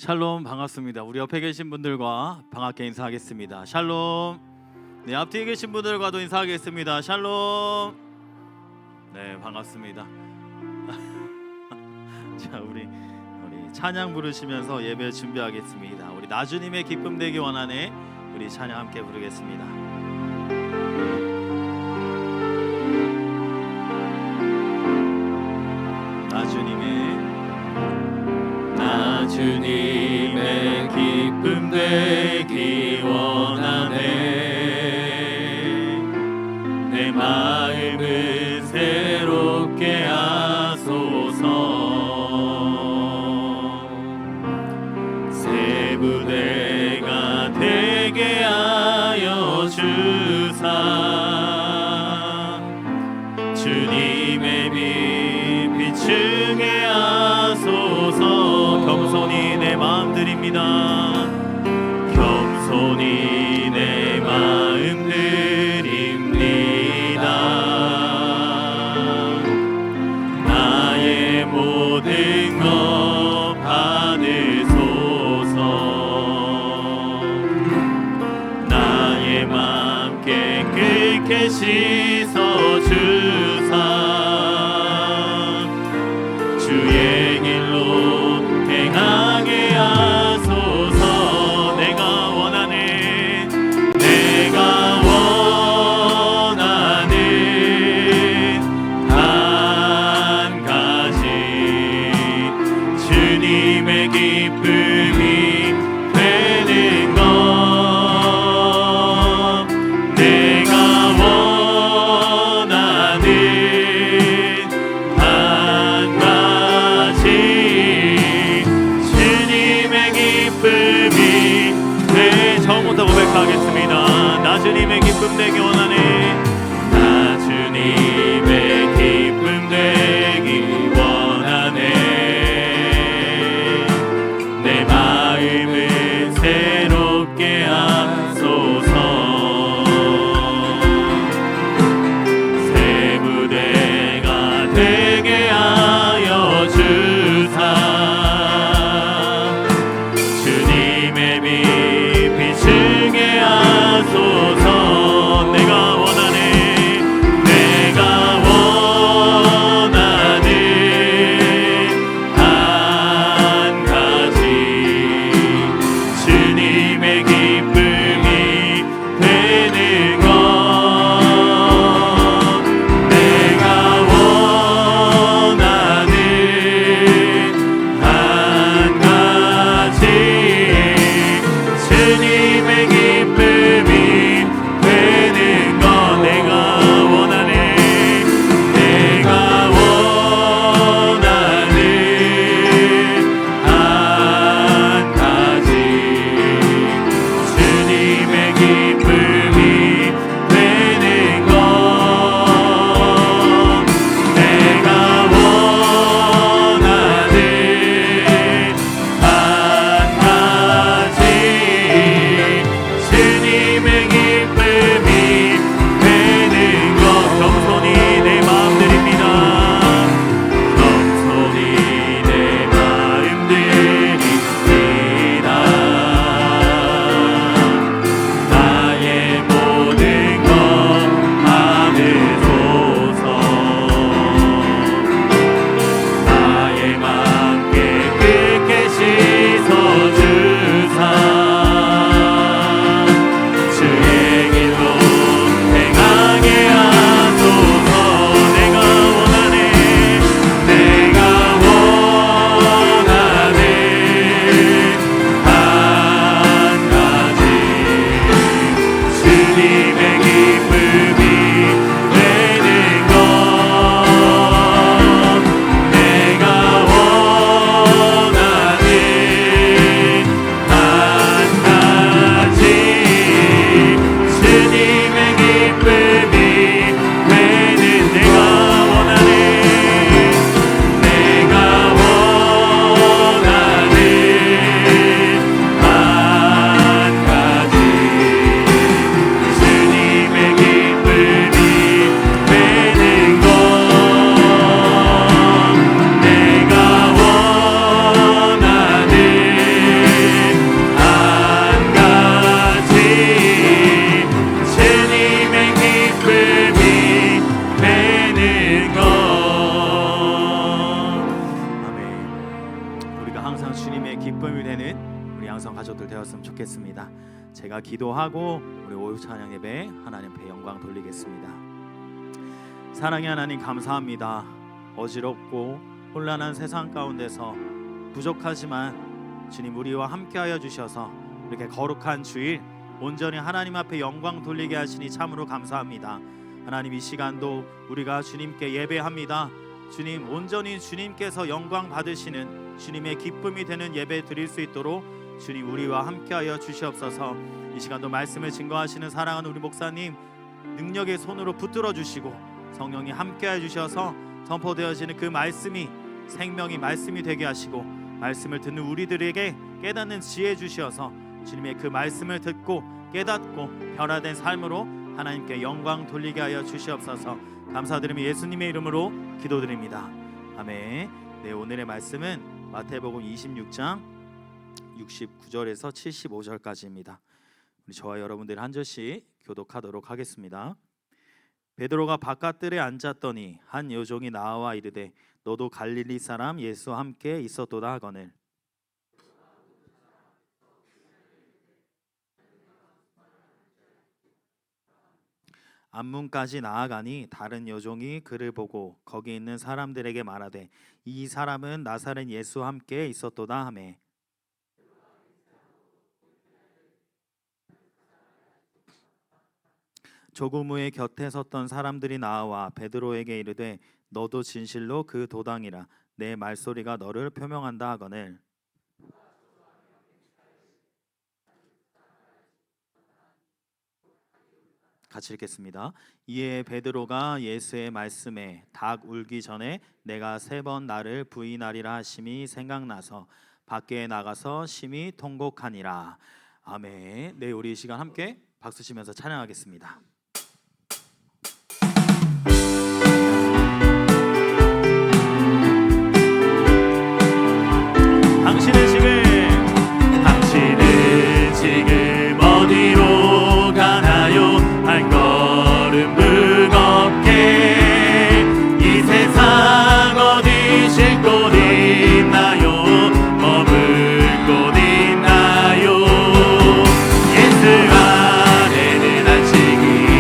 샬롬, 반갑습니다. 우리 옆에 계신 분들과 반갑게 인사하겠습니다. 샬롬. 네, 앞뒤에 계신 분들과도 인사하겠습니다. 샬롬. 네, 반갑습니다. 자, 우리 찬양 부르시면서 예배 준비하겠습니다. 우리 나주님의 기쁨 되기 원하네. 우리 찬양 함께 부르겠습니다. 나주님의 기쁨 되기 원하네. 내 마음을 새롭게 하소서. 새 부대가 되게 하여 주사. 주님의 빛 비추게 하소서. 겸손히 내 마음 드립니다. 겸손히 내 마음 드립니다. 나의 모든 것 받으소서. 나의 마음 깨끗게 씻어 주사. 주의 길로 행하게 하소서. 내가 원하는 한 가지 주님의 기쁨이 되는 것. 내가 원하는 한 가지 주님의 기쁨이 처음부터 고백하겠습니다. 나 주님의 기쁨 되기 원하네. 나 주님의 기쁨 되기 원하네. 내 마음을 새롭게 하소서. 새 부대가 되게 하여 주사. 주님의 빛 비추게 하소서. 내가 원하네. 내가 원하는 한 가지 주님의 기쁨이 되는 것. 내가 원하는 한 가지 주님의 기쁨이 되는 것. 내가 원하네. 내가 원하는 한 가지 주님의 기쁨이 되는 것. 내가 원하는 한 가지 주님의 기쁨이 되는 것. 겸손히 내 마음 드립니다. 겸손히 내 마음 드립니다. 나의 하겠습니다. 제가 기도하고 우리 오후 찬양 예배 하나님 앞에 영광 돌리겠습니다. 사랑의 하나님 감사합니다. 어지럽고 혼란한 세상 가운데서 부족하지만 주님 우리와 함께하여 주셔서 이렇게 거룩한 주일 온전히 하나님 앞에 영광 돌리게 하시니 참으로 감사합니다. 하나님 이 시간도 우리가 주님께 예배합니다. 주님 온전히 주님께서 영광 받으시는 주님의 기쁨이 되는 예배 드릴 수 있도록 주님 우리와 함께하여 주시옵소서. 이 시간도 말씀을 증거하시는 사랑하는 우리 목사님 능력의 손으로 붙들어 주시고 성령이 함께하여 주셔서 선포되어지는 그 말씀이 생명이 말씀이 되게 하시고 말씀을 듣는 우리들에게 깨닫는 지혜 주시어서 주님의 그 말씀을 듣고 깨닫고 변화된 삶으로 하나님께 영광 돌리게 하여 주시옵소서. 감사드리며 예수님의 이름으로 기도드립니다. 아멘. 네, 오늘의 말씀은 마태복음 26장 69절에서 75절까지입니다. 우리 저와 여러분들 한 절씩 교독하도록 하겠습니다. 베드로가 바깥들에 앉았더니 한 여종이 나와 이르되 너도 갈릴리 사람 예수와 함께 있었도다 하거늘 앞문까지 나아가니 다른 여종이 그를 보고 거기 있는 사람들에게 말하되 이 사람은 나사렛 예수와 함께 있었도다 하매 조금 후에 곁에 섰던 사람들이 나와 베드로에게 이르되 너도 진실로 그 도당이라 내 말소리가 너를 표명한다 하거늘 같이 읽겠습니다. 이에 베드로가 예수의 말씀에 닭 울기 전에 내가 3번 나를 부인하리라 하심이 생각나서 밖에 나가서 심히 통곡하니라. 아멘. 네, 우리 이 시간 함께 박수 치면서 찬양하겠습니다. 당신은 지금 어디로 가나요? 한 걸음 무겁게 이 세상 어디 쉴 곳 있나요? 머물 곳 있나요? 예수 안에는 안식이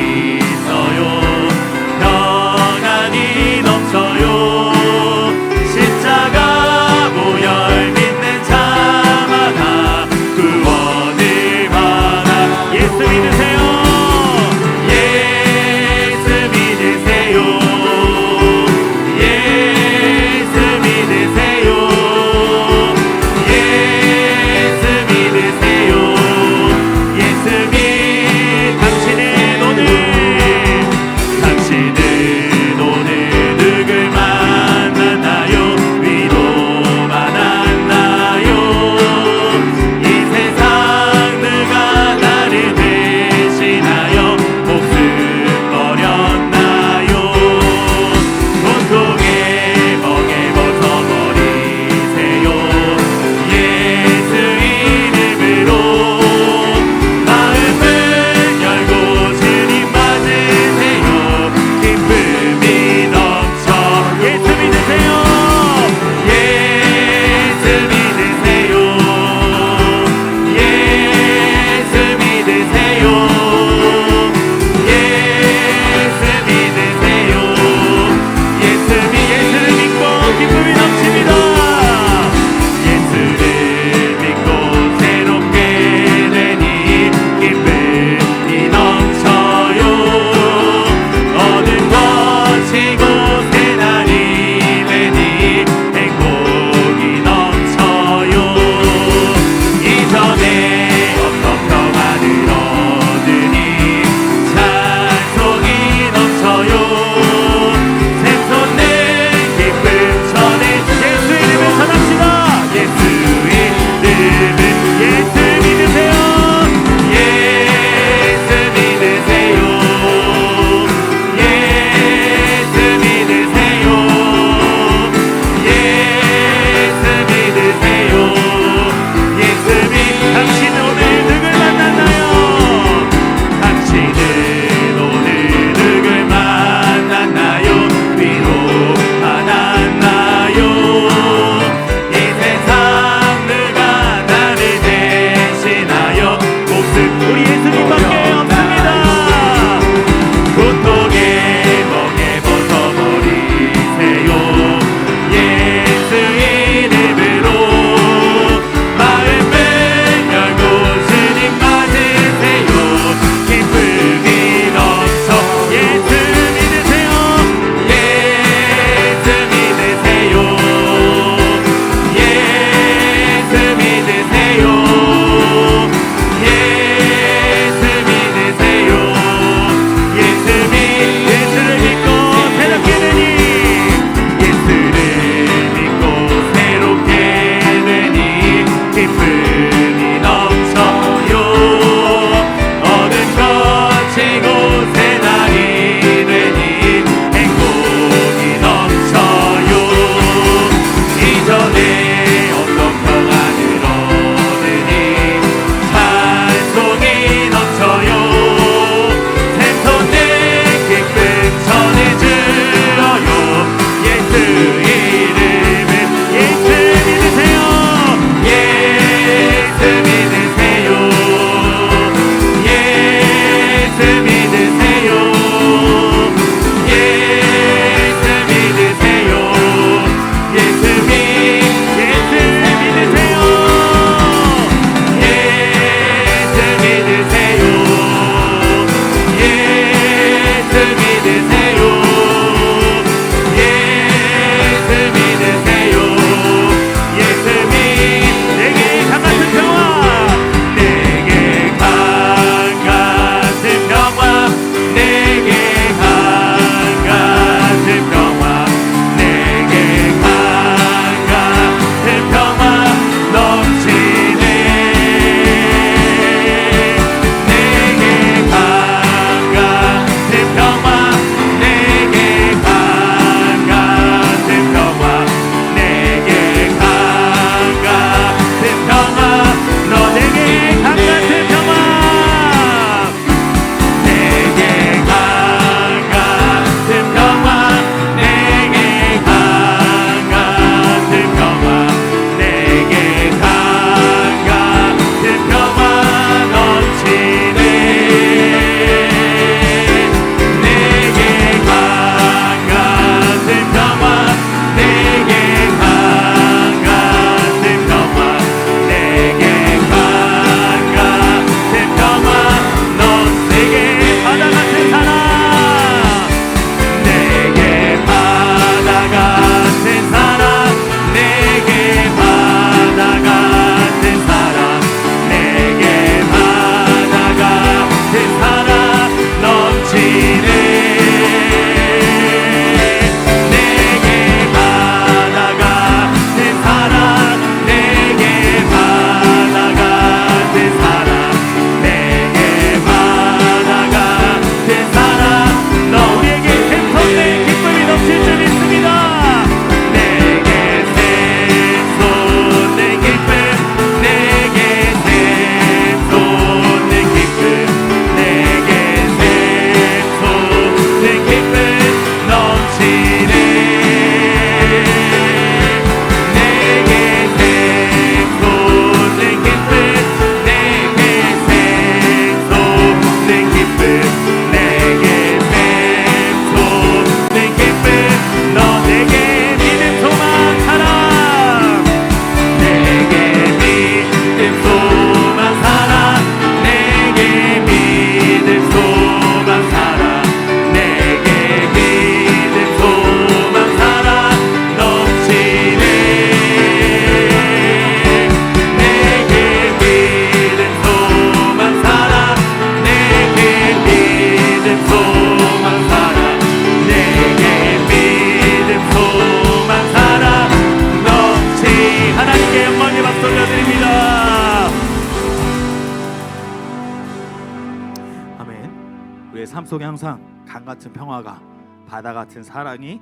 우리의 삶 속에 항상 강 같은 평화가, 바다 같은 사랑이,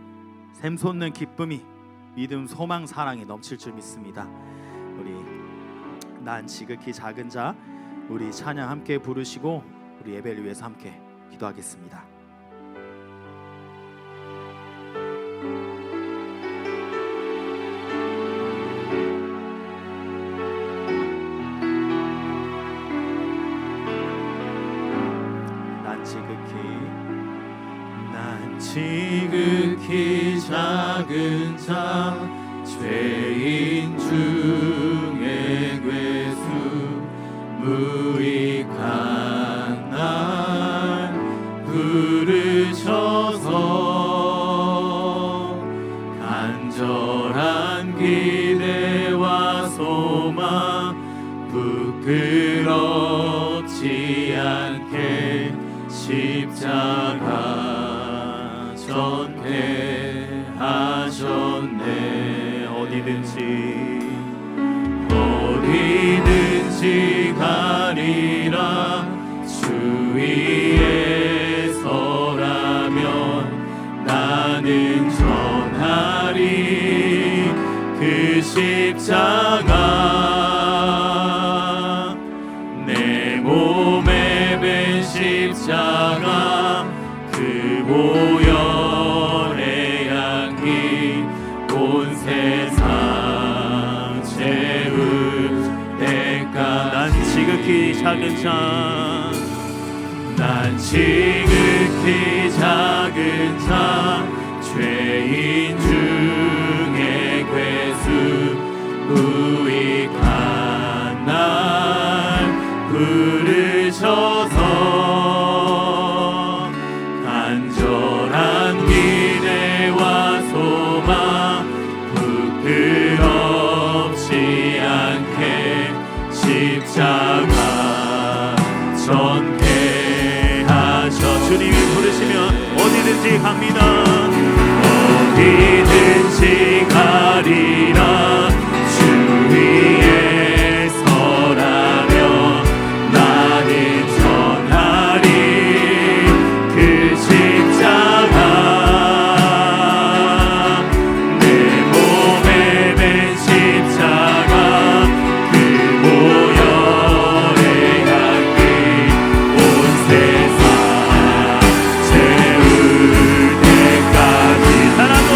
샘솟는 기쁨이, 믿음, 소망, 사랑이 넘칠 줄 믿습니다. 우리 난 지극히 작은 자, 우리 찬양 함께 부르시고 우리 예배를 위해서 함께 기도하겠습니다. 난 지극히 작은 자, 죄인 중에 괴수, 무익한 날 부르셔서 간절한 기대와 소망 부끄럽지 않게 십자가 전폐하셨네. 어디든지 가리라. 주 위에 서라면 나는 전하리 그 십자가. 내 몸에 밴 십자가, 그 보혈의 향기 온 세상 채울 때까지. 난 지극히 작은 자, 난 지극히 작은 자, 죄인 중에 괴수, 무익한 날 부르셔서 간절한 기대와 소망 부끄럽지 않게 십자가 전폐하셔. 주님이 부르시면 어디든지 갑니다. 어디든지 가리라. 주 위에 서라면 나는 전하리 그 십자가. 내 몸에 밴 십자가, 그 보혈의 향기 온 세상 채울 때까지. 사랑은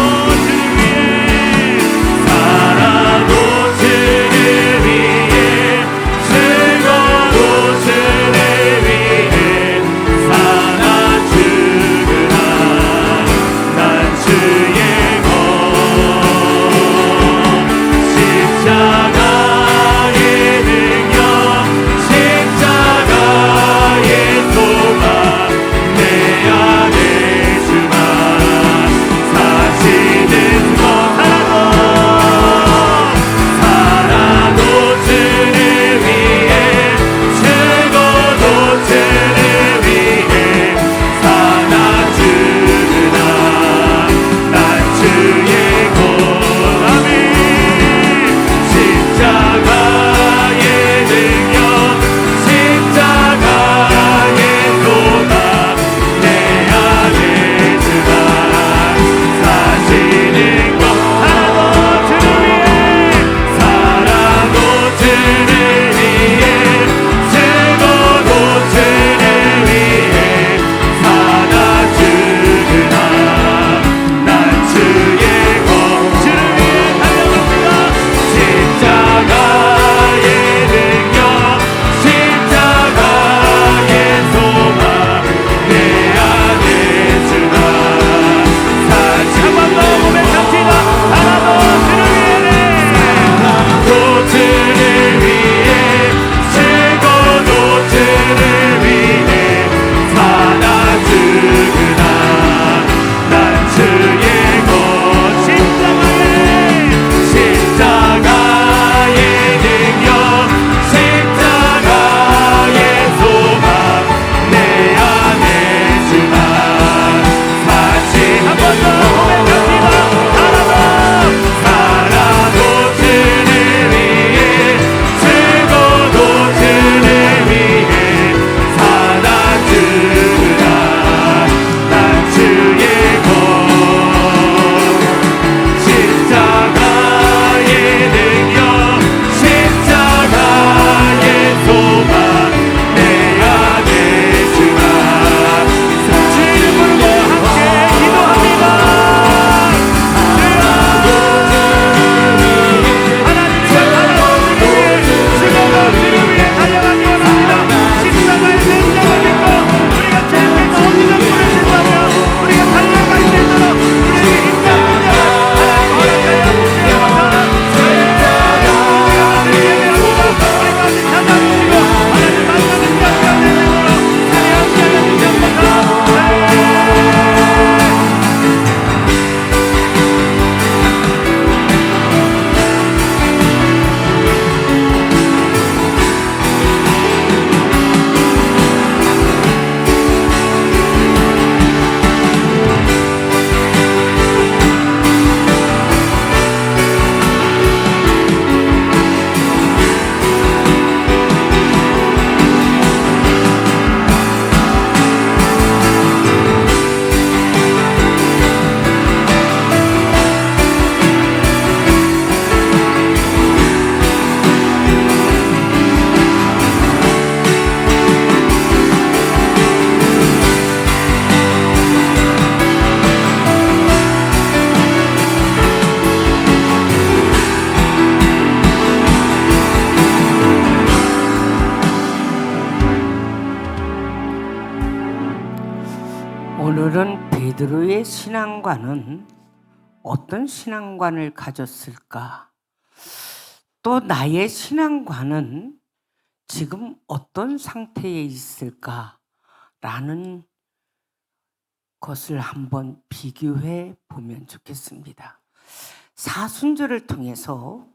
오늘은 베드로의 신앙과는 어떤 신앙관을 가졌을까? 또 나의 신앙관은 지금 어떤 상태에 있을까? 라는 것을 한번 비교해 보면 좋겠습니다. 사순절을 통해서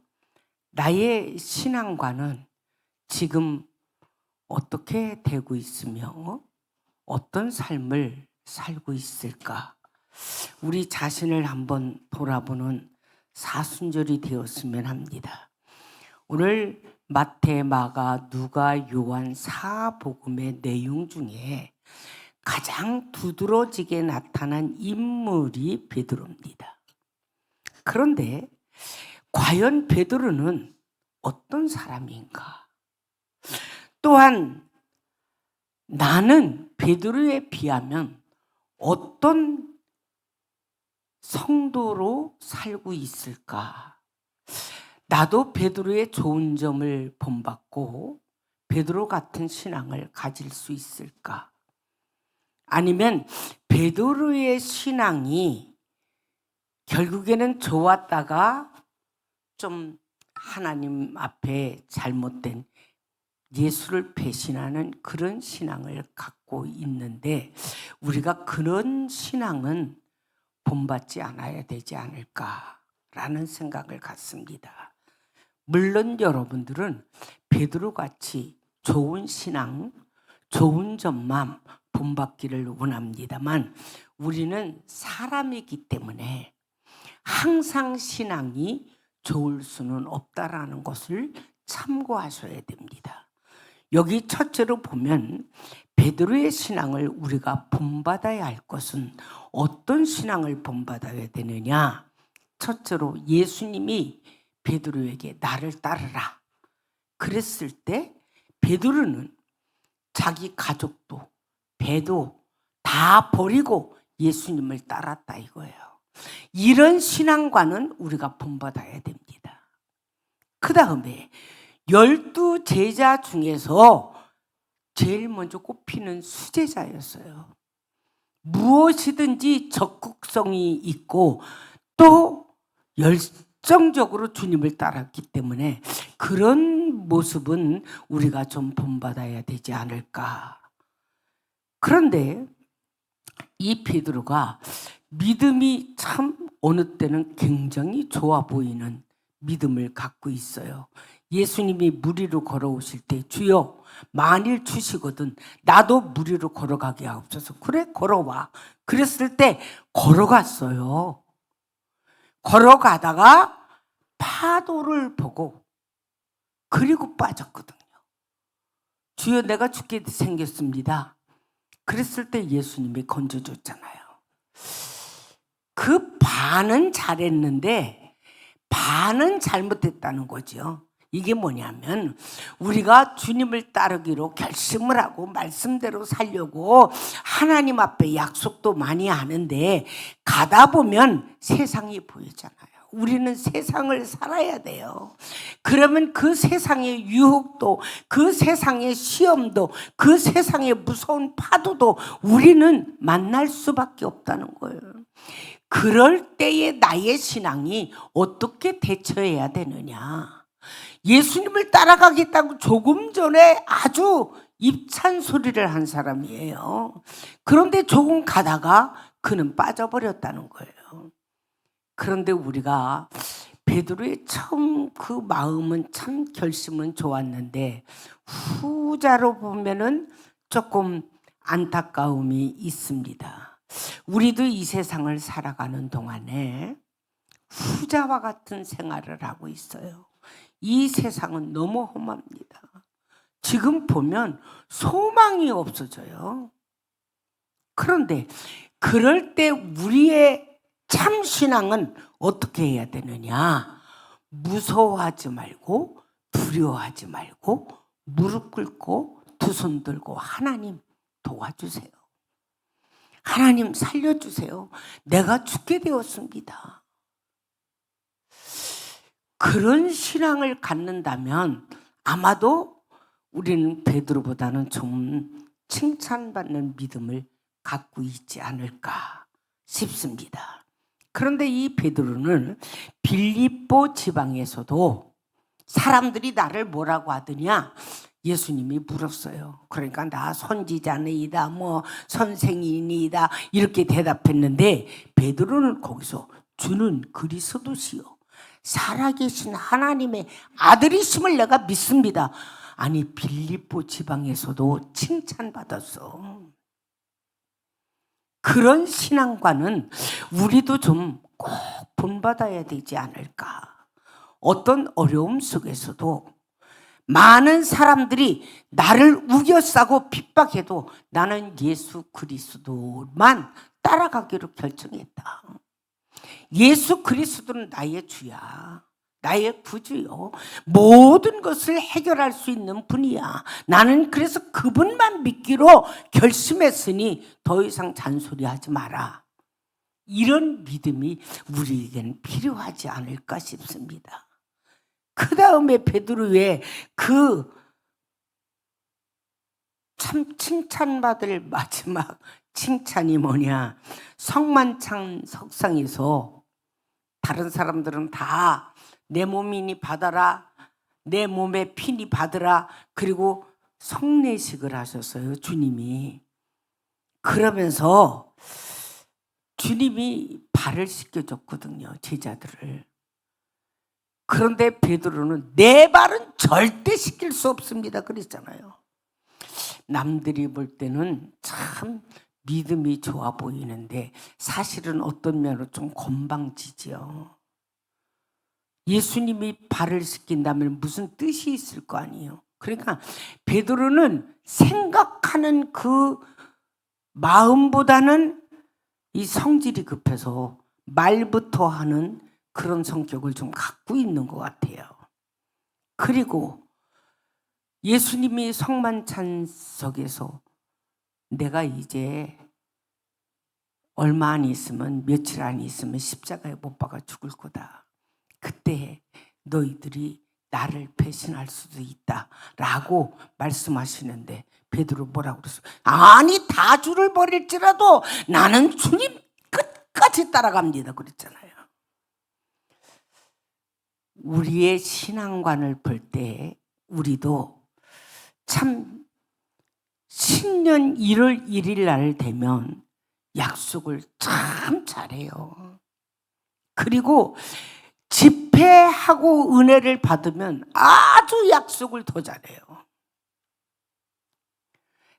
나의 신앙관은 지금 어떻게 되고 있으며 어떤 삶을 살고 있을까? 우리 자신을 한번 돌아보는 사순절이 되었으면 합니다. 오늘 마태, 마가, 누가, 요한 사복음의 내용 중에 가장 두드러지게 나타난 인물이 베드로입니다. 그런데 과연 베드로는 어떤 사람인가? 또한 나는 베드로에 비하면 어떤 성도로 살고 있을까? 나도 베드로의 좋은 점을 본받고 베드로 같은 신앙을 가질 수 있을까? 아니면 베드로의 신앙이 결국에는 좋았다가 좀 하나님 앞에 잘못된 예수를 배신하는 그런 신앙을 갖고 있는데 우리가 그런 신앙은 본받지 않아야 되지 않을까라는 생각을 갖습니다. 물론 여러분들은 베드로같이 좋은 신앙, 좋은 점만 본받기를 원합니다만 우리는 사람이기 때문에 항상 신앙이 좋을 수는 없다라는 것을 참고하셔야 됩니다. 여기 첫째로 보면 베드로의 신앙을 우리가 본받아야 할 것은 어떤 신앙을 본받아야 되느냐? 첫째로 예수님이 베드로에게 나를 따르라 그랬을 때 베드로는 자기 가족도 배도 다 버리고 예수님을 따랐다 이거예요. 이런 신앙과는 우리가 본받아야 됩니다. 그 다음에 12 제자 중에서 제일 먼저 꼽히는 수제자였어요. 무엇이든지 적극성이 있고 또 열정적으로 주님을 따랐기 때문에 그런 모습은 우리가 좀 본받아야 되지 않을까. 그런데 이 베드로가 믿음이 참 어느 때는 굉장히 좋아 보이는 믿음을 갖고 있어요. 예수님이 물 위로 걸어오실 때 주여 만일 주시거든 나도 물 위로 걸어가게 하옵소서. 그래 걸어와. 그랬을 때 걸어갔어요. 걸어가다가 파도를 보고 그리고 빠졌거든요. 주여 내가 죽게 생겼습니다. 그랬을 때 예수님이 건져줬잖아요. 그 반은 잘했는데 반은 잘못했다는 거죠. 이게 뭐냐면 우리가 주님을 따르기로 결심을 하고 말씀대로 살려고 하나님 앞에 약속도 많이 하는데 가다 보면 세상이 보이잖아요. 우리는 세상을 살아야 돼요. 그러면 그 세상의 유혹도 그 세상의 시험도 그 세상의 무서운 파도도 우리는 만날 수밖에 없다는 거예요. 그럴 때의 나의 신앙이 어떻게 대처해야 되느냐. 예수님을 따라가겠다고 조금 전에 아주 입찬 소리를 한 사람이에요. 그런데 조금 가다가 그는 빠져버렸다는 거예요. 그런데 우리가 베드로의 처음 그 마음은 참 결심은 좋았는데 후자로 보면은 조금 안타까움이 있습니다. 우리도 이 세상을 살아가는 동안에 후자와 같은 생활을 하고 있어요. 이 세상은 너무 험합니다. 지금 보면 소망이 없어져요. 그런데 그럴 때 우리의 참 신앙은 어떻게 해야 되느냐? 무서워하지 말고 두려워하지 말고 무릎 꿇고 두 손 들고 하나님 도와주세요. 하나님 살려주세요. 내가 죽게 되었습니다. 그런 신앙을 갖는다면 아마도 우리는 베드로보다는 좀 칭찬받는 믿음을 갖고 있지 않을까 싶습니다. 그런데 이 베드로는 빌립보 지방에서도 사람들이 나를 뭐라고 하더냐? 예수님이 물었어요. 그러니까 나 선지자니이다, 뭐 선생이니이다 이렇게 대답했는데 베드로는 거기서 주는 그리스도시요 살아계신 하나님의 아들이심을 내가 믿습니다. 아니 빌립보 지방에서도 칭찬받았어. 그런 신앙과는 우리도 좀 꼭 본받아야 되지 않을까. 어떤 어려움 속에서도 많은 사람들이 나를 우겨싸고 핍박해도 나는 예수 그리스도만 따라가기로 결정했다. 예수 그리스도는 나의 주야. 나의 구주요. 모든 것을 해결할 수 있는 분이야. 나는 그래서 그분만 믿기로 결심했으니 더 이상 잔소리하지 마라. 이런 믿음이 우리에게는 필요하지 않을까 싶습니다. 그 다음에 베드로의 그 참 칭찬받을 마지막 칭찬이 뭐냐? 성만찬 석상에서 다른 사람들은 다 내 몸이니 받아라, 내 몸에 피니 받으라, 그리고 성례식을 하셨어요, 주님이. 그러면서 주님이 발을 씻겨줬거든요, 제자들을. 그런데 베드로는 내 발은 절대 씻길 수 없습니다 그랬잖아요. 남들이 볼 때는 참 믿음이 좋아 보이는데 사실은 어떤 면으로 좀 건방지죠. 예수님이 발을 씻긴다면 무슨 뜻이 있을 거 아니에요. 그러니까 베드로는 생각하는 그 마음보다는 이 성질이 급해서 말부터 하는 그런 성격을 좀 갖고 있는 것 같아요. 그리고 예수님이 성만찬석에서 내가 이제 얼마 안 있으면, 며칠 안 있으면 십자가에 못 박아 죽을 거다. 그때 너희들이 나를 배신할 수도 있다라고 말씀하시는데 베드로 뭐라고 그랬어요? 아니 다 주를 버릴지라도 나는 주님 끝까지 따라갑니다 그랬잖아요. 우리의 신앙관을 볼 때 우리도 참 신년 1월 1일 날 되면 약속을 참 잘해요. 그리고 집회하고 은혜를 받으면 아주 약속을 더 잘해요.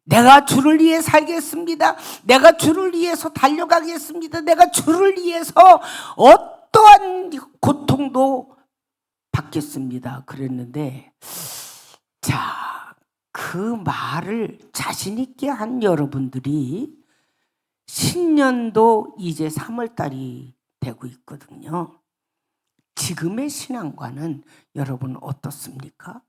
내가 주를 위해 살겠습니다. 내가 주를 위해서 달려가겠습니다. 내가 주를 위해서 어떠한 고통도 받겠습니다. 그랬는데 자, 그 말을 자신 있게 한 여러분들이 신년도 이제 3월 달이 되고 있거든요. 지금의 신앙과는 여러분 어떻습니까?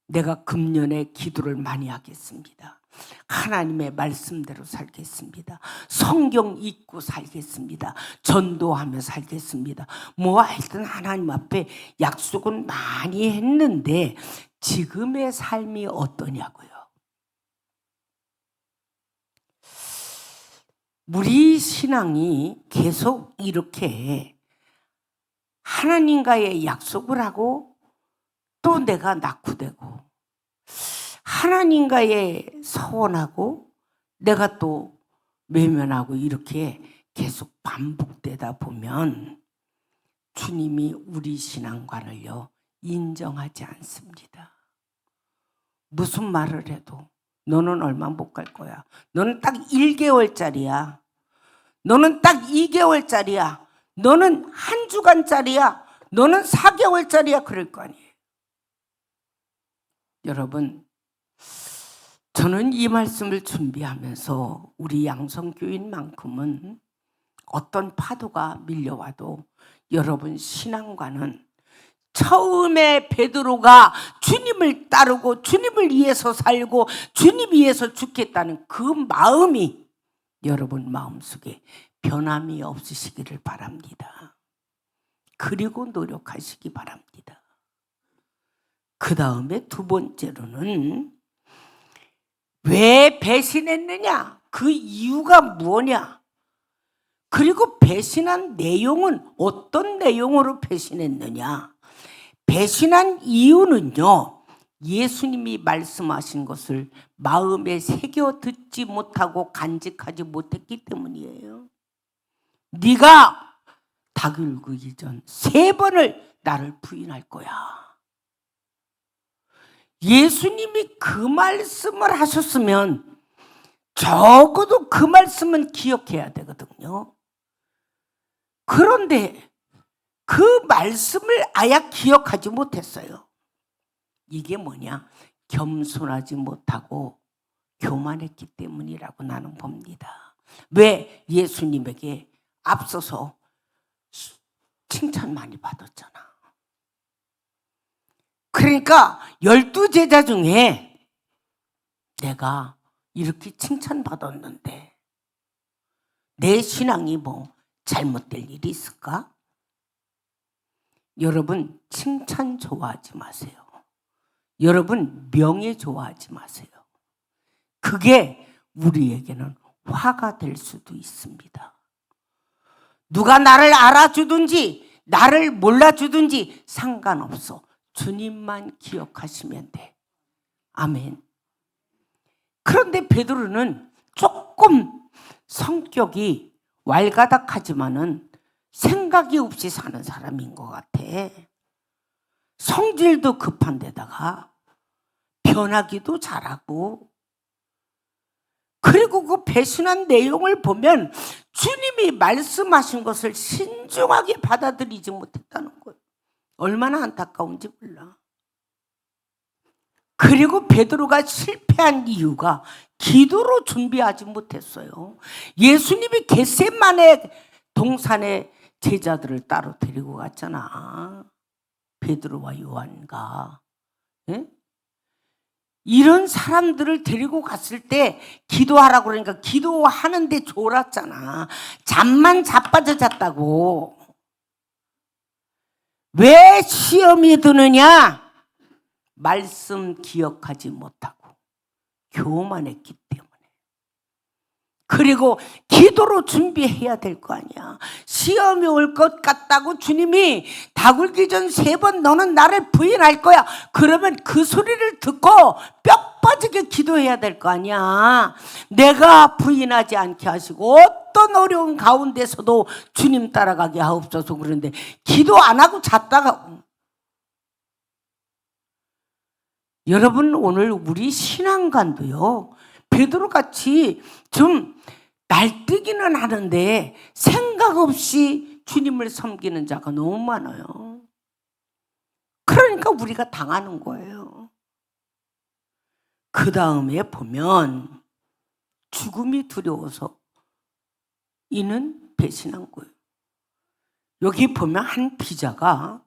내가 금년에 기도를 많이 하겠습니다. 하나님의 말씀대로 살겠습니다. 성경 읽고 살겠습니다. 전도하며 살겠습니다. 뭐 하여튼 하나님 앞에 약속은 많이 했는데 지금의 삶이 어떠냐고요. 우리 신앙이 계속 이렇게 하나님과의 약속을 하고 또 내가 낙후되고 하나님과의 서원하고 내가 또 외면하고 이렇게 계속 반복되다 보면 주님이 우리 신앙관을요 인정하지 않습니다. 무슨 말을 해도 너는 얼마 못 갈 거야. 너는 딱 1개월짜리야. 너는 딱 2개월짜리야. 너는 1주간짜리야. 너는 4개월짜리야. 그럴 거 아니에요. 여러분, 저는 이 말씀을 준비하면서 우리 양성교인만큼은 어떤 파도가 밀려와도 여러분 신앙과는 처음에 베드로가 주님을 따르고 주님을 위해서 살고 주님 위해서 죽겠다는 그 마음이 여러분 마음속에 변함이 없으시기를 바랍니다. 그리고 노력하시기 바랍니다. 그 다음에 두 번째로는 왜 배신했느냐? 그 이유가 뭐냐? 그리고 배신한 내용은 어떤 내용으로 배신했느냐? 배신한 이유는요, 예수님이 말씀하신 것을 마음에 새겨 듣지 못하고 간직하지 못했기 때문이에요. 네가 닭 울기 전 3번을 나를 부인할 거야. 예수님이 그 말씀을 하셨으면 적어도 그 말씀은 기억해야 되거든요. 그런데 그 말씀을 아예 기억하지 못했어요. 이게 뭐냐? 겸손하지 못하고 교만했기 때문이라고 나는 봅니다. 왜? 예수님에게 앞서서 칭찬 많이 받았잖아. 그러니까 12제자 중에 내가 이렇게 칭찬받았는데 내 신앙이 뭐 잘못될 일이 있을까? 여러분, 칭찬 좋아하지 마세요. 여러분, 명예 좋아하지 마세요. 그게 우리에게는 화가 될 수도 있습니다. 누가 나를 알아주든지 나를 몰라주든지 상관없어. 주님만 기억하시면 돼. 아멘. 그런데 베드로는 조금 성격이 왈가닥하지만은 생각이 없이 사는 사람인 것 같아. 성질도 급한 데다가 변하기도 잘하고, 그리고 그 배신한 내용을 보면 주님이 말씀하신 것을 신중하게 받아들이지 못했다는 거예요. 얼마나 안타까운지 몰라. 그리고 베드로가 실패한 이유가 기도로 준비하지 못했어요. 예수님이 겟세마네 동산에 제자들을 따로 데리고 갔잖아. 베드로와 요한과. 예? 이런 사람들을 데리고 갔을 때 기도하라고 그러니까 기도하는데 졸았잖아. 잠만 자빠져 잤다고. 왜 시험이 드느냐? 말씀 기억하지 못하고 교만했기 때문에. 그리고 기도로 준비해야 될 거 아니야. 시험이 올 것 같다고 주님이 닭 울기 전 3번 너는 나를 부인할 거야. 그러면 그 소리를 듣고 뼈 빠지게 기도해야 될 거 아니야. 내가 부인하지 않게 하시고 어떤 어려운 가운데서도 주님 따라가게 하옵소서. 그런데 기도 안 하고 잤다가, 여러분, 오늘 우리 신앙관도요, 베드로같이 좀 날뛰기는 하는데 생각 없이 주님을 섬기는 자가 너무 많아요. 그러니까 우리가 당하는 거예요. 그 다음에 보면 죽음이 두려워서 이는 배신한 거예요. 여기 보면 한 비자가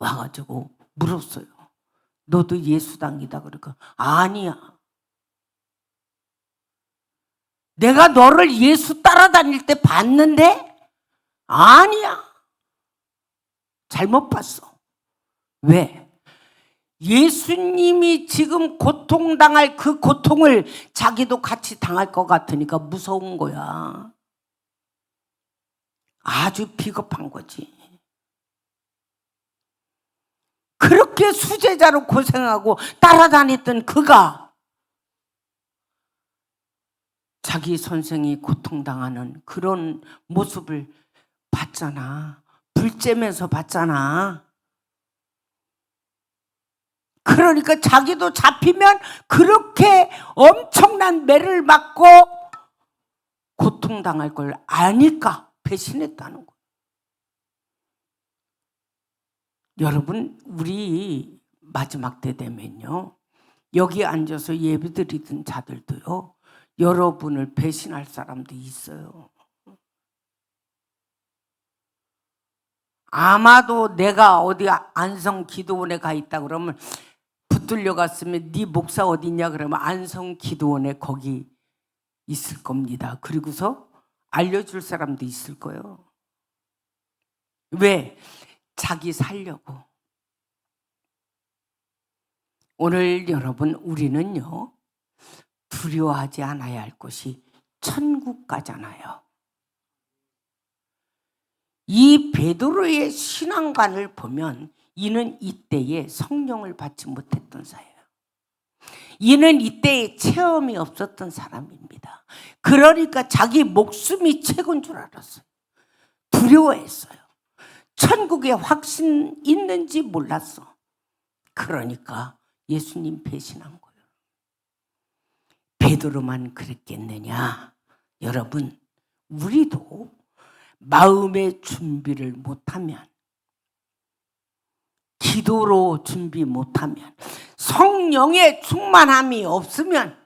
와가지고 물었어요. 너도 예수당이다. 그러니까 아니야. 내가 너를 예수 따라다닐 때 봤는데 아니야. 잘못 봤어. 왜? 예수님이 지금 고통당할 그 고통을 자기도 같이 당할 것 같으니까 무서운 거야. 아주 비겁한 거지. 그렇게 수제자로 고생하고 따라다녔던 그가 자기 선생이 고통당하는 그런 모습을 봤잖아. 불쬐면서 봤잖아. 그러니까 자기도 잡히면 그렇게 엄청난 매를 맞고 고통당할 걸 아니까 배신했다는 거예요. 여러분, 우리 마지막 때 되면요, 여기 앉아서 예배드리던 자들도요, 여러분을 배신할 사람도 있어요. 아마도 내가 어디 안성 기도원에 가 있다 그러면 붙들려 갔으면 네 목사 어디 있냐 그러면 안성 기도원에 거기 있을 겁니다. 그리고서 알려줄 사람도 있을 거예요. 왜? 자기 살려고. 오늘 여러분, 우리는요, 두려워하지 않아야 할 것이 천국 가잖아요. 이 베드로의 신앙관을 보면 이는 이때에 성령을 받지 못했던 사예요. 이는 이때에 체험이 없었던 사람입니다. 그러니까 자기 목숨이 최고인 줄 알았어요. 두려워했어요. 천국에 확신 있는지 몰랐어. 그러니까 예수님 배신한 거예요. 베드로만 그랬겠느냐? 여러분, 우리도 마음의 준비를 못하면, 기도로 준비 못하면, 성령의 충만함이 없으면,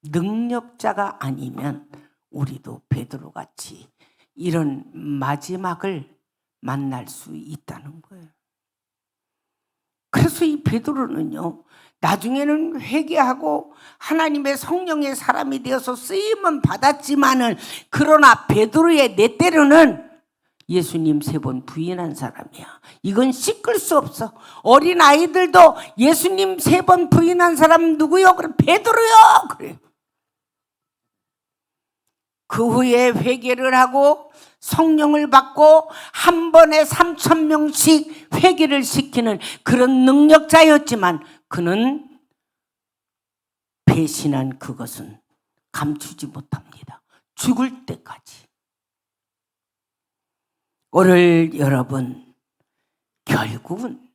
능력자가 아니면 우리도 베드로같이 이런 마지막을 만날 수 있다는 거예요. 그래서 이 베드로는요, 나중에는 회개하고 하나님의 성령의 사람이 되어서 쓰임은 받았지만은, 그러나 베드로의 내 때로는 예수님 3번 부인한 사람이야. 이건 씻을 수 없어. 어린 아이들도 예수님 3번 부인한 사람 누구요? 그래, 베드로요. 그래. 그 후에 회개를 하고 성령을 받고 한 번에 3,000명씩 회개를 시키는 그런 능력자였지만, 그는 배신한 그것은 감추지 못합니다. 죽을 때까지. 오늘 여러분, 결국은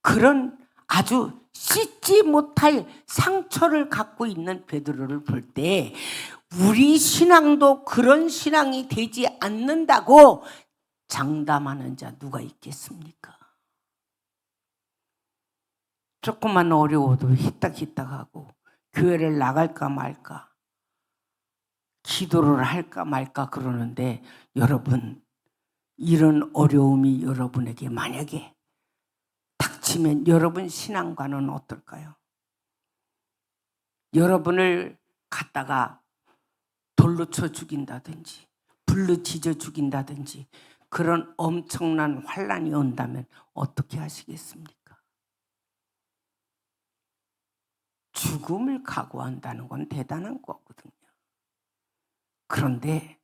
그런 아주 씻지 못할 상처를 갖고 있는 베드로를 볼 때 우리 신앙도 그런 신앙이 되지 않는다고 장담하는 자 누가 있겠습니까? 조금만 어려워도 히딱히딱하고 교회를 나갈까 말까, 기도를 할까 말까 그러는데, 여러분, 이런 어려움이 여러분에게 만약에 닥치면 여러분 신앙과는 어떨까요? 여러분을 갖다가 돌로 쳐 죽인다든지 불로 지져 죽인다든지 그런 엄청난 환난이 온다면 어떻게 하시겠습니까? 죽음을 각오한다는 건 대단한 거거든요. 그런데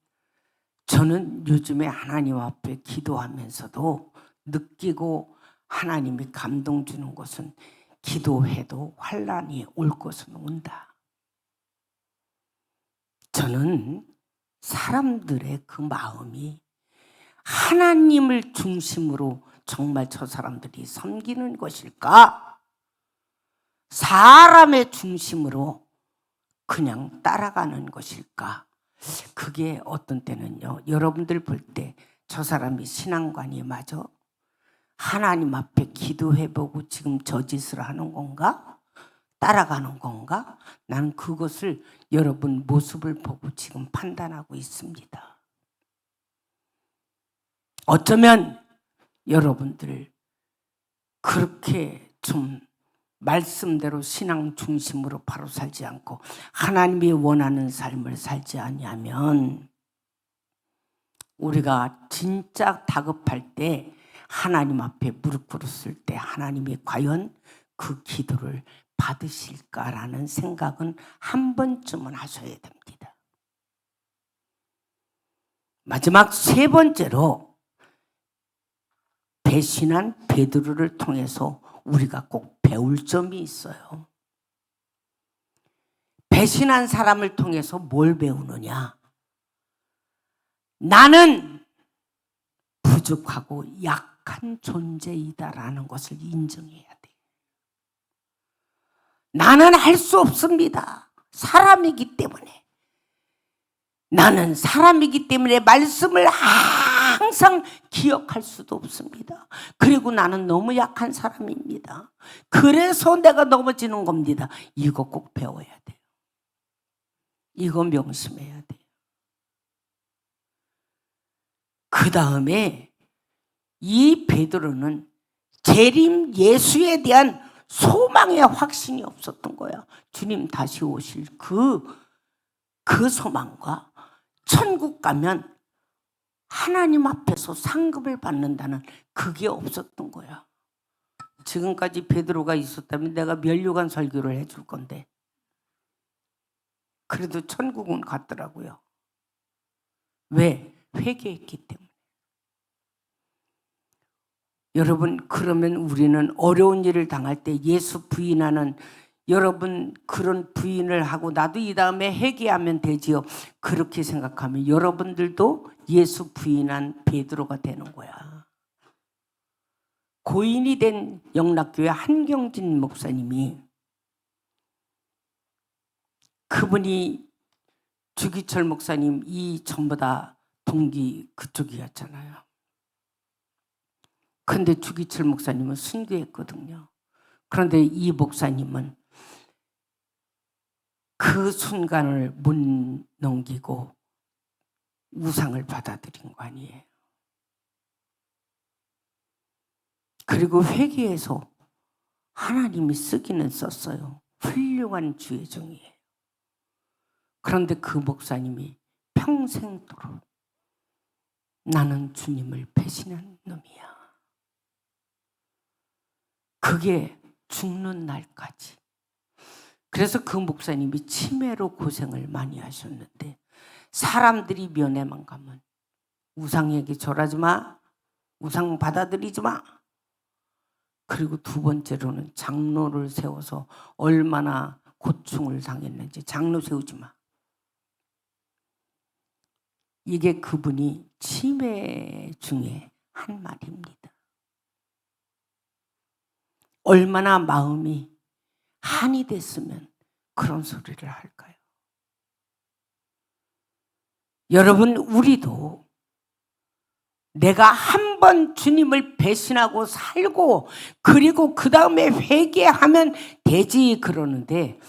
저는 요즘에 하나님 앞에 기도하면서도 느끼고, 하나님이 감동 주는 것은 기도해도 환난이 올 것은 온다. 저는 사람들의 그 마음이 하나님을 중심으로 정말 저 사람들이 섬기는 것일까? 사람의 중심으로 그냥 따라가는 것일까? 그게 어떤 때는요, 여러분들 볼 때 저 사람이 신앙관이 맞아? 하나님 앞에 기도해보고 지금 저 짓을 하는 건가? 따라가는 건가? 나는 그것을 여러분 모습을 보고 지금 판단하고 있습니다. 어쩌면 여러분들 그렇게 좀 말씀대로 신앙 중심으로 바로 살지 않고 하나님이 원하는 삶을 살지 아니하면, 우리가 진짜 다급할 때 하나님 앞에 무릎 꿇었을 때 하나님이 과연 그 기도를 받으실까라는 생각은 한 번쯤은 하셔야 됩니다. 마지막 3번째로, 배신한 베드로를 통해서 우리가 꼭 배울 점이 있어요. 배신한 사람을 통해서 뭘 배우느냐? 나는 부족하고 약한 존재이다라는 것을 인정해야 돼. 나는 할 수 없습니다. 사람이기 때문에. 나는 사람이기 때문에 말씀을 항상 기억할 수도 없습니다. 그리고 나는 너무 약한 사람입니다. 그래서 내가 넘어지는 겁니다. 이거 꼭 배워야 돼요. 이거 명심해야 돼요. 그 다음에 이 베드로는 재림 예수에 대한 소망의 확신이 없었던 거야. 주님 다시 오실 그 소망과 천국 가면 하나님 앞에서 상급을 받는다는 그게 없었던 거야. 지금까지 베드로가 있었다면 내가 면류관 설교를 해줄 건데 그래도 천국은 갔더라고요. 왜? 회개했기 때문에. 여러분, 그러면 우리는 어려운 일을 당할 때 예수 부인하는, 여러분 그런 부인을 하고 나도 이 다음에 회개하면 되지요. 그렇게 생각하면 여러분들도 예수 부인한 베드로가 되는 거야. 고인이 된 영락교회 한경진 목사님이, 그분이 주기철 목사님 이 전부 다 동기 그쪽이었잖아요. 근데 주기철 목사님은 순교했거든요. 그런데 이 목사님은 그 순간을 못 넘기고 우상을 받아들인 거 아니에요. 그리고 회개해서 하나님이 쓰기는 썼어요. 훌륭한 주의 종이에요. 그런데 그 목사님이 평생도록 나는 주님을 배신한 놈이야. 그게 죽는 날까지. 그래서 그 목사님이 치매로 고생을 많이 하셨는데, 사람들이 면회만 가면 우상에게 절하지 마, 우상 받아들이지 마. 그리고 두 번째로는 장로를 세워서 얼마나 고충을 당했는지, 장로 세우지 마. 이게 그분이 치매 중에 한 말입니다. 얼마나 마음이 한이 됐으면 그런 소리를 할까요? 여러분, 우리도 내가 한 번 주님을 배신하고 살고 그리고 그 다음에 회개하면 되지 그러는데,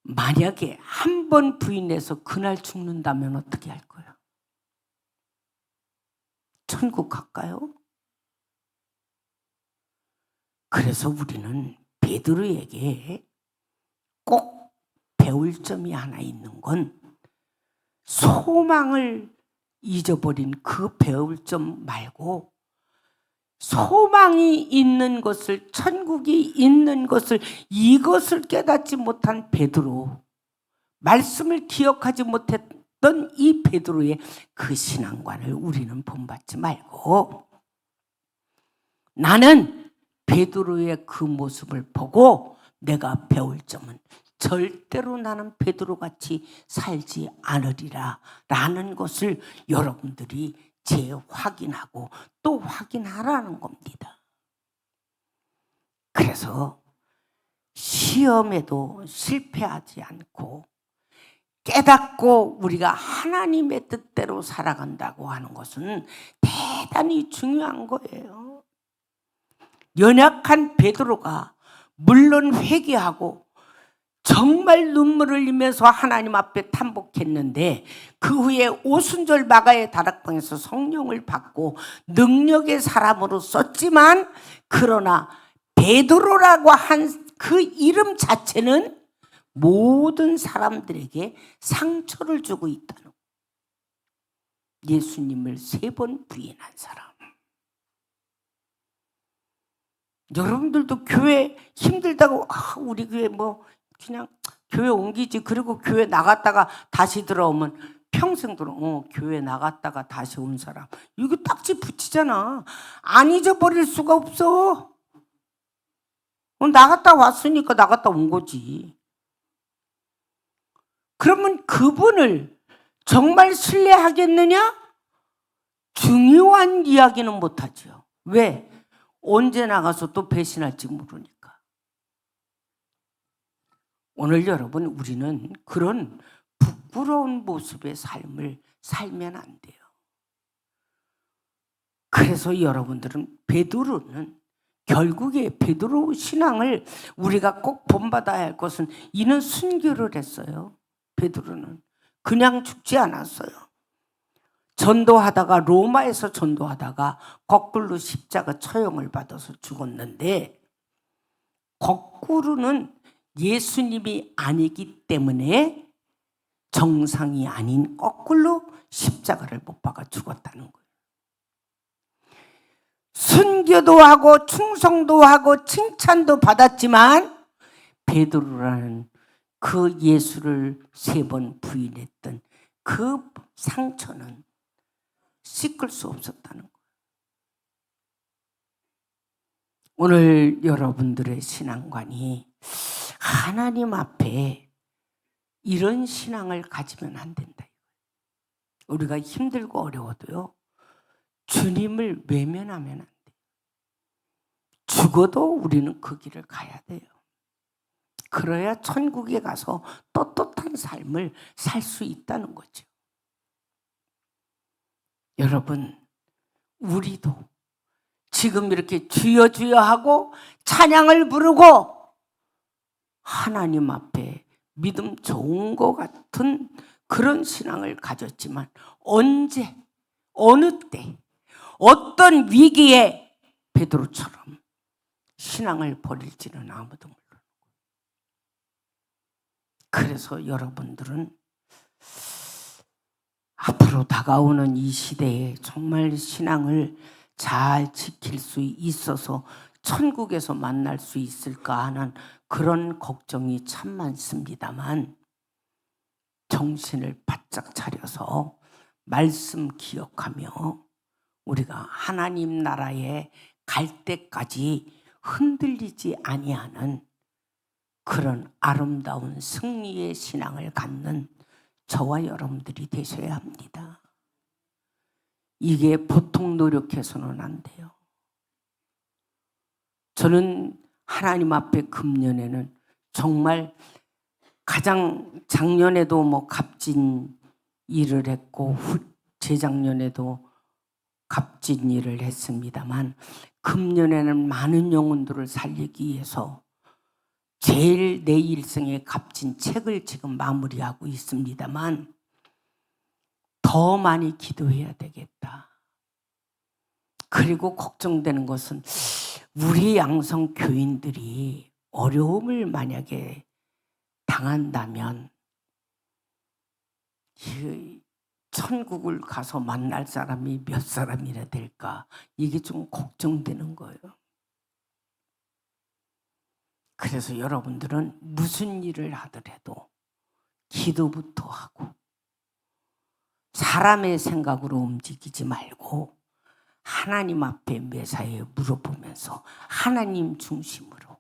만약에 한 번 부인해서 그날 죽는다면 어떻게 할 거예요? 천국 갈까요? 그래서 우리는 베드로에게 꼭 배울 점이 하나 있는 건, 소망을 잊어버린 그 배울 점 말고 소망이 있는 것을, 천국이 있는 것을, 이것을 깨닫지 못한 베드로, 말씀을 기억하지 못했던 이 베드로의 그 신앙관을 우리는 본받지 말고, 나는 베드로의 그 모습을 보고 내가 배울 점은 절대로 나는 베드로같이 살지 않으리라 라는 것을 여러분들이 재확인하고 또 확인하라는 겁니다. 그래서 시험에도 실패하지 않고 깨닫고 우리가 하나님의 뜻대로 살아간다고 하는 것은 대단히 중요한 거예요. 연약한 베드로가 물론 회개하고 정말 눈물을 흘리면서 하나님 앞에 탄복했는데, 그 후에 오순절 마가의 다락방에서 성령을 받고 능력의 사람으로 썼지만, 그러나 베드로라고 한 그 이름 자체는 모든 사람들에게 상처를 주고 있다는 거예요. 예수님을 3번 부인한 사람. 여러분들도 교회 힘들다고 우리 교회 뭐 그냥 교회 옮기지, 그리고 교회 나갔다가 다시 들어오면 평생 교회 나갔다가 다시 온 사람, 이거 딱지 붙이잖아. 안 잊어버릴 수가 없어. 나갔다 왔으니까 나갔다 온 거지. 그러면 그분을 정말 신뢰하겠느냐? 중요한 이야기는 못하죠. 왜? 언제 나가서 또 배신할지 모르니까. 오늘 여러분, 우리는 그런 부끄러운 모습의 삶을 살면 안 돼요. 그래서 여러분들은 베드로는, 결국에 베드로 신앙을 우리가 꼭 본받아야 할 것은, 이는 순교를 했어요. 베드로는 그냥 죽지 않았어요. 전도하다가, 로마에서 전도하다가 거꾸로 십자가 처형을 받아서 죽었는데, 거꾸로는 예수님이 아니기 때문에 정상이 아닌 거꾸로 십자가를 못 박아 죽었다는 거예요. 순교도 하고 충성도 하고 칭찬도 받았지만 베드로라는 그 예수를 3번 부인했던 그 상처는 씻을 수 없었다는 거예요. 오늘 여러분들의 신앙관이 하나님 앞에 이런 신앙을 가지면 안 된다. 우리가 힘들고 어려워도요, 주님을 외면하면 안 돼요. 죽어도 우리는 그 길을 가야 돼요. 그래야 천국에 가서 떳떳한 삶을 살 수 있다는 거죠. 여러분, 우리도 지금 이렇게 주여 주여 하고 찬양을 부르고 하나님 앞에 믿음 좋은 것 같은 그런 신앙을 가졌지만 언제, 어느 때, 어떤 위기에 베드로처럼 신앙을 버릴지는 아무도 몰라요. 그래서 여러분들은 앞으로 다가오는 이 시대에 정말 신앙을 잘 지킬 수 있어서 천국에서 만날 수 있을까 하는 그런 걱정이 참 많습니다만, 정신을 바짝 차려서 말씀 기억하며 우리가 하나님 나라에 갈 때까지 흔들리지 아니하는 그런 아름다운 승리의 신앙을 갖는 저와 여러분들이 되셔야 합니다. 이게 보통 노력해서는 안 돼요. 저는 하나님 앞에 금년에는 정말 가장 작년에도 뭐 값진 일을 했고 재작년에도 값진 일을 했습니다만, 금년에는 많은 영혼들을 살리기 위해서 제일 내 일생에 값진 책을 지금 마무리하고 있습니다만, 더 많이 기도해야 되겠다. 그리고 걱정되는 것은 우리 양성 교인들이 어려움을 만약에 당한다면 천국을 가서 만날 사람이 몇 사람이나 될까? 이게 좀 걱정되는 거예요. 그래서 여러분들은 무슨 일을 하더라도 기도부터 하고 사람의 생각으로 움직이지 말고 하나님 앞에 매사에 물어보면서 하나님 중심으로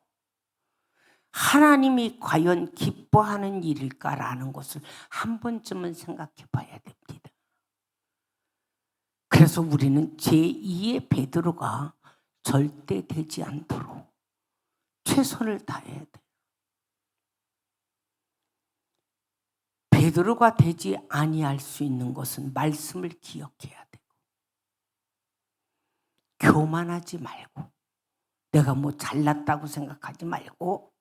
하나님이 과연 기뻐하는 일일까라는 것을 한 번쯤은 생각해 봐야 됩니다. 그래서 우리는 제2의 베드로가 절대 되지 않도록 최선을 다해야 돼요. 베드로가 되지 아니할 수 있는 것은 말씀을 기억해야 되고, 교만하지 말고, 내가 뭐 잘났다고 생각하지 말고,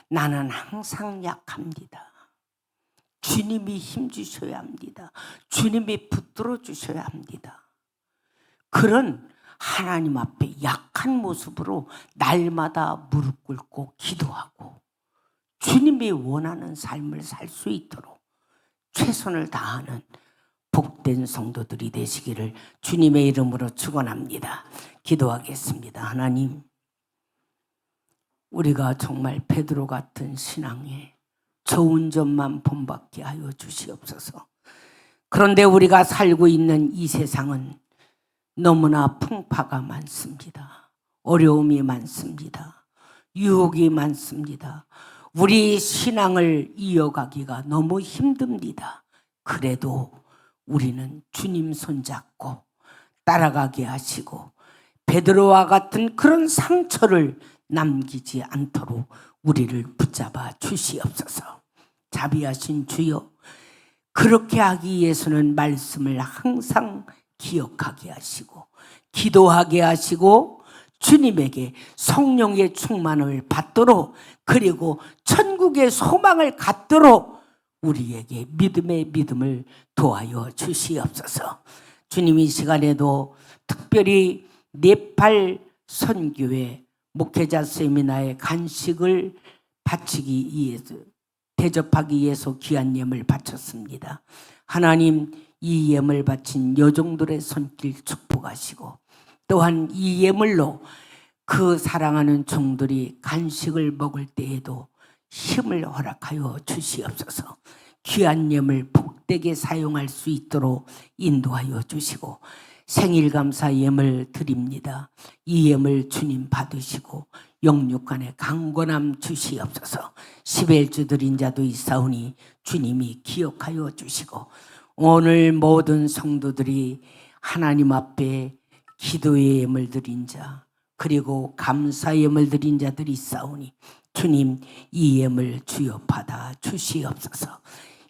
나는 항상 약합니다. 주님이 힘 주셔야 합니다. 주님이 붙들어 주셔야 합니다. 그런 하나님 앞에 약한 모습으로 날마다 무릎 꿇고 기도하고 주님이 원하는 삶을 살 수 있도록 최선을 다하는 복된 성도들이 되시기를 주님의 이름으로 축원합니다. 기도하겠습니다. 하나님, 우리가 정말 베드로 같은 신앙에 좋은 점만 본받게 하여 주시옵소서. 그런데 우리가 살고 있는 이 세상은 너무나 풍파가 많습니다. 어려움이 많습니다. 유혹이 많습니다. 우리 신앙을 이어가기가 너무 힘듭니다. 그래도 우리는 주님 손잡고 따라가게 하시고 베드로와 같은 그런 상처를 남기지 않도록 우리를 붙잡아 주시옵소서. 자비하신 주여, 그렇게 하기 위해서는 말씀을 항상 기억하게 하시고 기도하게 하시고 주님에게 성령의 충만을 받도록, 그리고 천국의 소망을 갖도록 우리에게 믿음의 믿음을 도와여 주시옵소서. 주님, 이 시간에도 특별히 네팔 선교회 목회자 세미나의 간식을 바치기 위해서, 대접하기 위해서 귀한 예물 바쳤습니다. 하나님, 이 예물 바친 여종들의 손길 축복하시고 또한 이 예물로 그 사랑하는 종들이 간식을 먹을 때에도 힘을 허락하여 주시옵소서. 귀한 예물 복되게 사용할 수 있도록 인도하여 주시고, 생일 감사 예물 드립니다. 이 예물 주님 받으시고 영육간에 강건함 주시옵소서. 11주 드린 자도 있사오니 주님이 기억하여 주시고, 오늘 모든 성도들이 하나님 앞에 기도의 예물 드린 자 그리고 감사 예물 드린 자들이 있사오니 주님 이 예물 주여 받아 주시옵소서.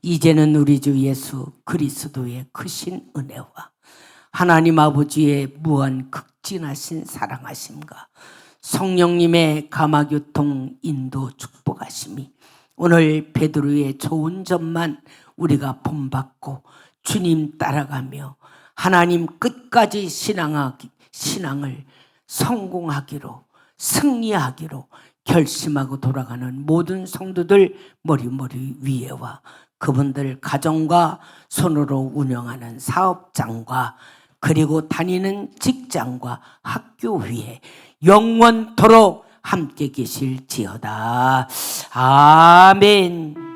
이제는 우리 주 예수 그리스도의 크신 은혜와 하나님 아버지의 무한 극진하신 사랑하심과 성령님의 감화교통 인도 축복하심이 오늘 베드로의 좋은 점만 우리가 본받고 주님 따라가며 하나님 끝까지 신앙을 성공하기로 승리하기로 결심하고 돌아가는 모든 성도들 머리 위에와 그분들 가정과 손으로 운영하는 사업장과 그리고 다니는 직장과 학교 위에 영원토록 함께 계실지어다. 아멘.